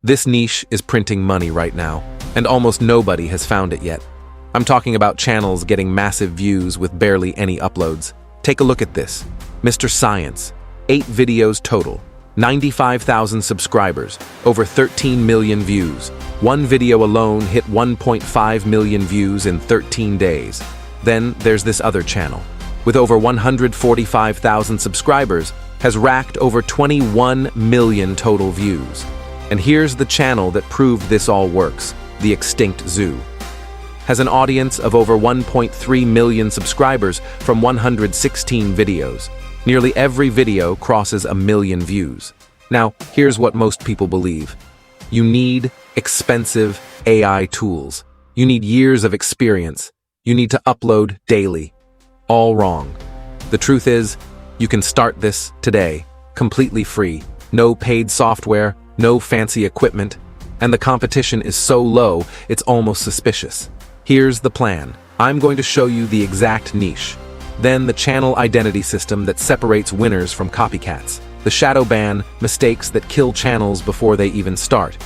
This niche is printing money right now, and almost nobody has found it yet. I'm talking about channels getting massive views with barely any uploads. Take a look at this. Mr. Science, 8 videos total, 95,000 subscribers, over 13 million views. One video alone hit 1.5 million views in 13 days. Then there's this other channel, with over 145,000 subscribers, has racked over 21 million total views. And here's the channel that proved this all works, The Extinct Zoo. Has an audience of over 1.3 million subscribers from 116 videos. Nearly every video crosses 1 million views. Now, here's what most people believe. You need expensive AI tools. You need years of experience. You need to upload daily. All wrong. The truth is, you can start this today, completely free. No paid software, no fancy equipment, and the competition is so low, it's almost suspicious. Here's the plan. I'm going to show you the exact niche, then the channel identity system that separates winners from copycats, the shadow ban mistakes that kill channels before they even start,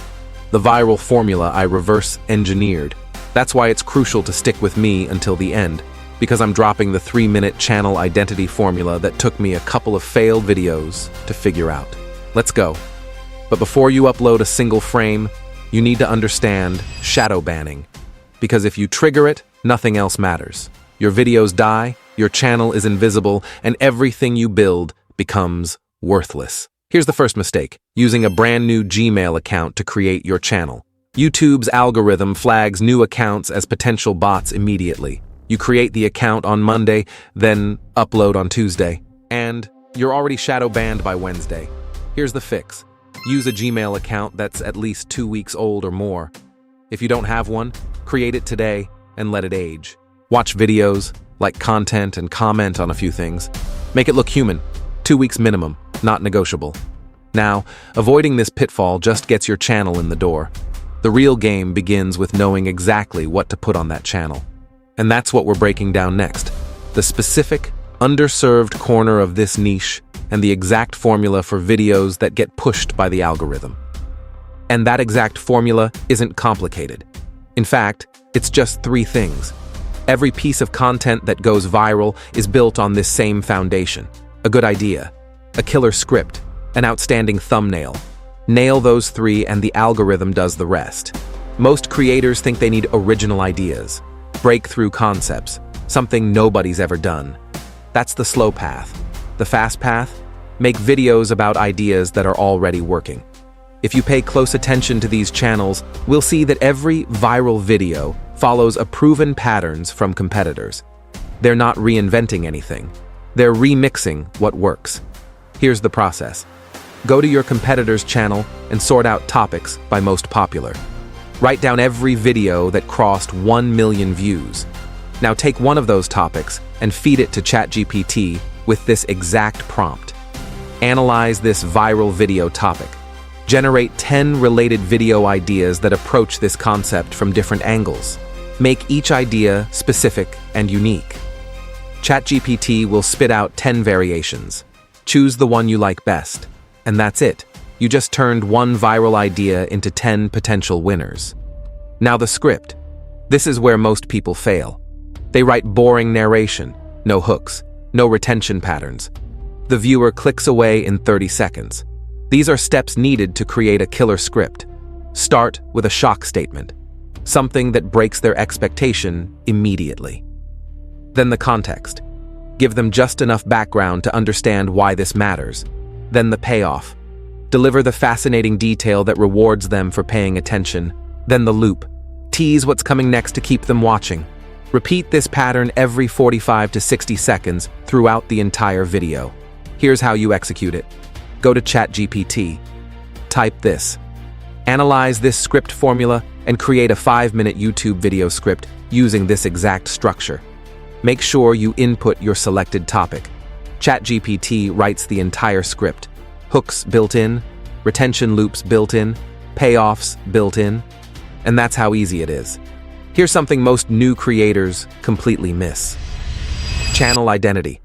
the viral formula I reverse engineered. That's why it's crucial to stick with me until the end, because I'm dropping the 3-minute channel identity formula that took me a couple of failed videos to figure out. Let's go. But before you upload a single frame, you need to understand shadow banning. Because if you trigger it, nothing else matters. Your videos die, your channel is invisible, and everything you build becomes worthless. Here's the first mistake: using a brand new Gmail account to create your channel. YouTube's algorithm flags new accounts as potential bots immediately. You create the account on Monday, then upload on Tuesday, and you're already shadow banned by Wednesday. Here's the fix. Use a Gmail account that's at least 2 weeks old or more. If you don't have one, create it today and let it age. Watch videos, like content, and comment on a few things. Make it look human. 2 weeks minimum, not negotiable. Now, avoiding this pitfall just gets your channel in the door. The real game begins with knowing exactly what to put on that channel. And that's what we're breaking down next. The specific, underserved corner of this niche and the exact formula for videos that get pushed by the algorithm. And that exact formula isn't complicated. In fact, it's just 3 things. Every piece of content that goes viral is built on this same foundation. A good idea, a killer script, an outstanding thumbnail. Nail those 3 and the algorithm does the rest. Most creators think they need original ideas, breakthrough concepts, something nobody's ever done. That's the slow path. The fast path? Make videos about ideas that are already working. If you pay close attention to these channels, we'll see that every viral video follows a proven patterns from competitors. They're not reinventing anything. They're remixing what works. Here's the process. Go to your competitor's channel and sort out topics by most popular. Write down every video that crossed 1 million views. Now take one of those topics and feed it to ChatGPT with this exact prompt. Analyze this viral video topic. Generate 10 related video ideas that approach this concept from different angles. Make each idea specific and unique. ChatGPT will spit out 10 variations. Choose the one you like best. And that's it. You just turned one viral idea into 10 potential winners. Now the script. This is where most people fail. They write boring narration, no hooks, no retention patterns. The viewer clicks away in 30 seconds. These are steps needed to create a killer script. Start with a shock statement, something that breaks their expectation immediately. Then the context. Give them just enough background to understand why this matters. Then the payoff. Deliver the fascinating detail that rewards them for paying attention. Then the loop. Tease what's coming next to keep them watching. Repeat this pattern every 45 to 60 seconds throughout the entire video. Here's how you execute it. Go to ChatGPT. Type this. Analyze this script formula and create a 5-minute YouTube video script using this exact structure. Make sure you input your selected topic. ChatGPT writes the entire script. Hooks built in, retention loops built in, payoffs built in, and that's how easy it is. Here's something most new creators completely miss. Channel identity.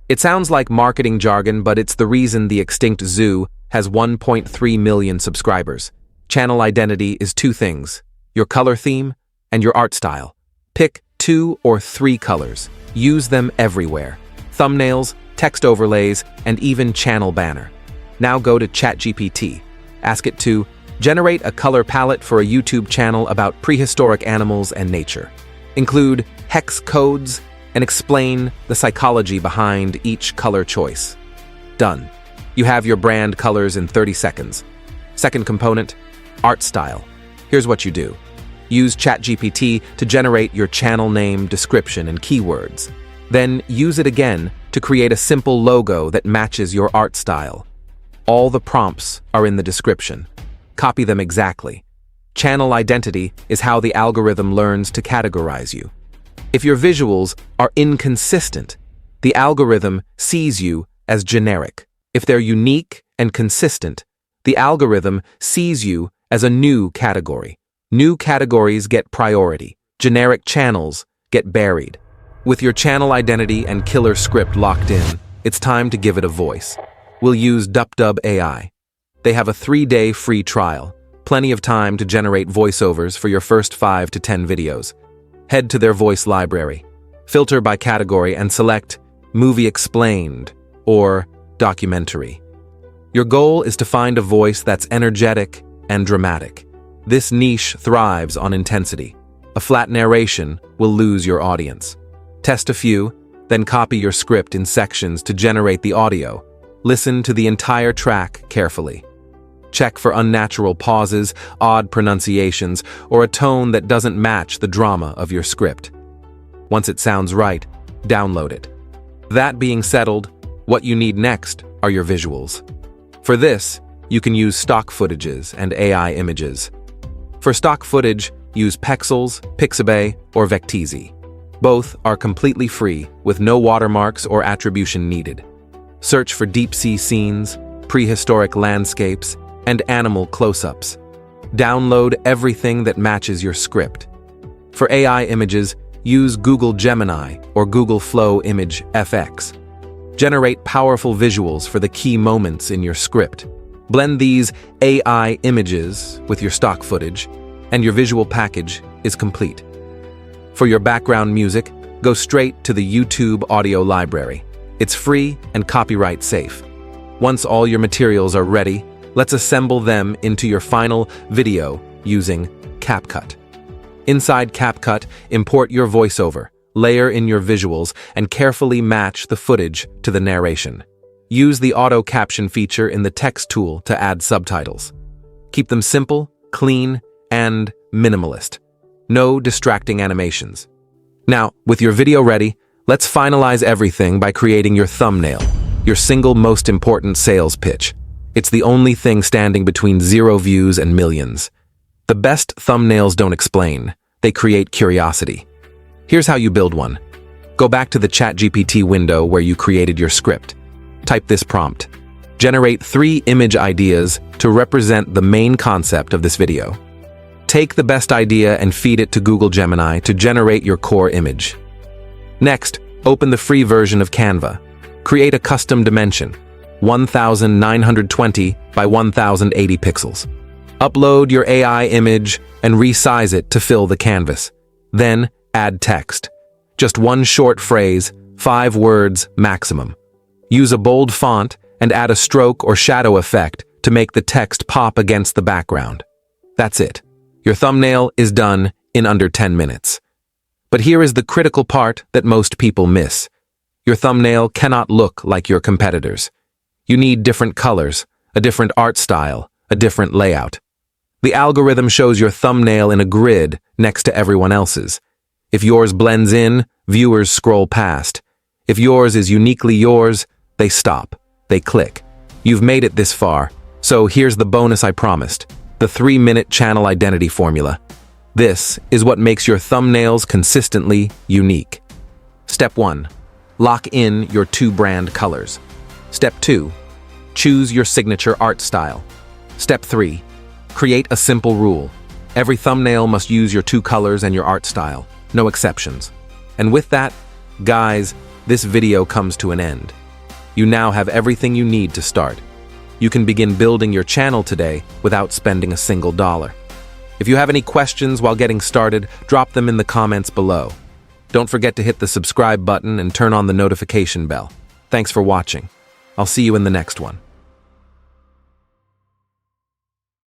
It sounds like marketing jargon, but it's the reason The Extinct Zoo has 1.3 million subscribers. Channel identity is two things: your color theme and your art style. Pick 2 or 3 colors. Use them everywhere. Thumbnails, text overlays, and even channel banner. Now go to ChatGPT. Ask it to generate a color palette for a YouTube channel about prehistoric animals and nature. Include hex codes and explain the psychology behind each color choice. Done. You have your brand colors in 30 seconds. Second component, art style. Here's what you do. Use ChatGPT to generate your channel name, description, and keywords. Then use it again to create a simple logo that matches your art style. All the prompts are in the description. Copy them exactly. Channel identity is how the algorithm learns to categorize you. If your visuals are inconsistent, the algorithm sees you as generic. If they're unique and consistent, the algorithm sees you as a new category. New categories get priority. Generic channels get buried. With your channel identity and killer script locked in, it's time to give it a voice. We'll use DupDub AI. They have a 3-day free trial, plenty of time to generate voiceovers for your first 5 to 10 videos. Head to their voice library, filter by category, and select Movie Explained or Documentary. Your goal is to find a voice that's energetic and dramatic. This niche thrives on intensity. A flat narration will lose your audience. Test a few, then copy your script in sections to generate the audio. Listen to the entire track carefully. Check for unnatural pauses, odd pronunciations, or a tone that doesn't match the drama of your script. Once it sounds right, download it. That being settled, what you need next are your visuals. For this, you can use stock footages and AI images. For stock footage, use Pexels, Pixabay, or Vecteezy. Both are completely free, with no watermarks or attribution needed. Search for deep-sea scenes, prehistoric landscapes, and animal close-ups. Download everything that matches your script. For AI images, use Google Gemini or Google Flow Image FX. Generate powerful visuals for the key moments in your script. Blend these AI images with your stock footage, and your visual package is complete. For your background music, go straight to the YouTube audio library. It's free and copyright safe. Once all your materials are ready, let's assemble them into your final video using CapCut. Inside CapCut, import your voiceover, layer in your visuals, and carefully match the footage to the narration. Use the auto caption feature in the text tool to add subtitles. Keep them simple, clean, and minimalist. No distracting animations. Now, with your video ready, let's finalize everything by creating your thumbnail, your single most important sales pitch. It's the only thing standing between 0 views and millions. The best thumbnails don't explain, they create curiosity. Here's how you build one. Go back to the ChatGPT window where you created your script. Type this prompt. Generate 3 image ideas to represent the main concept of this video. Take the best idea and feed it to Google Gemini to generate your core image. Next, open the free version of Canva. Create a custom dimension, 1920 by 1080 pixels. Upload your AI image and resize it to fill the canvas. Then, add text. Just one short phrase, 5 words maximum. Use a bold font and add a stroke or shadow effect to make the text pop against the background. That's it. Your thumbnail is done in under 10 minutes. But here is the critical part that most people miss. Your thumbnail cannot look like your competitors. You need different colors, a different art style, a different layout. The algorithm shows your thumbnail in a grid next to everyone else's. If yours blends in, viewers scroll past. If yours is uniquely yours, they stop, they click. You've made it this far, so here's the bonus I promised. The 3-minute channel identity formula. This is what makes your thumbnails consistently unique. Step 1. Lock in your 2 brand colors. Step 2. Choose your signature art style. Step 3. Create a simple rule. Every thumbnail must use your 2 colors and your art style. No exceptions. And with that, guys, this video comes to an end. You now have everything you need to start. You can begin building your channel today without spending a single dollar. If you have any questions while getting started, drop them in the comments below. Don't forget to hit the subscribe button and turn on the notification bell. Thanks for watching. I'll see you in the next one.